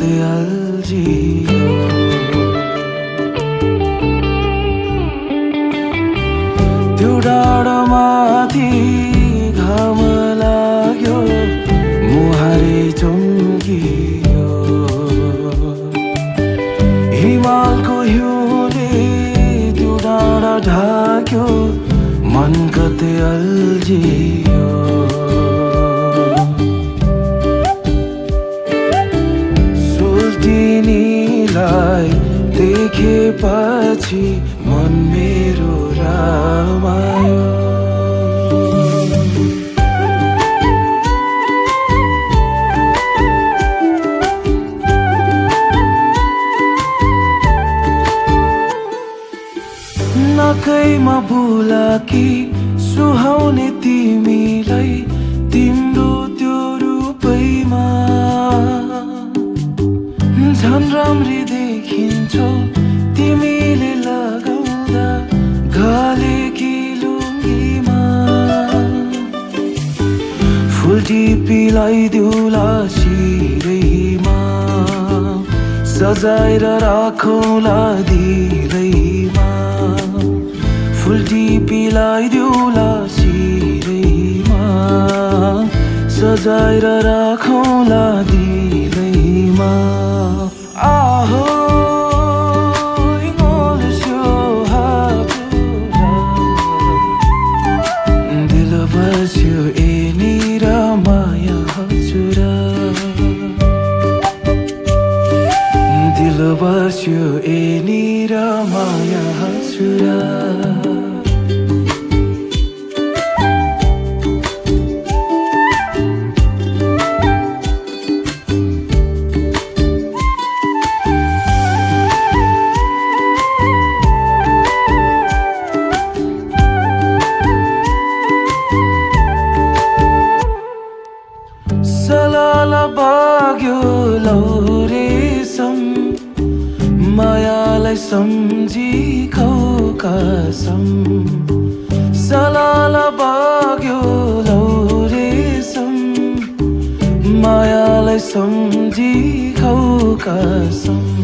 कतै अल्झियो त्यो डाँडामाथि घाम लाग्यो मुहारै चम्कियो हिमालको हिउँले त्यो डाँडा ढाक्यो मन कतै अल्झियो सोल्टिनीलाई देखेपछि मन मेरो रमायो नकैमा बुलाकी सुहाउने तिमीलाई तिम्रो त्यो रूपैमा झन् राम्री देखिन्छौ तिमीले लगाउँदा घालेकी लुङ्गीमा फुल टिपीलाई दिउला शिरैमा सजाएर राखौँला दिलैमा फुल टिपीलाई दिउला शिरैमा सजाएर राखौँला दिलैमा आहो दिल बस्यो यहाँनिर माया हजुर दिल बस्यो यहाँनिर माया हजुर सलाला बाग्यो लौरेसम मायालाई सम्झी खौ कसम सलाला बाग्यो लौरेसम मायालाई सम्झी खौ कसम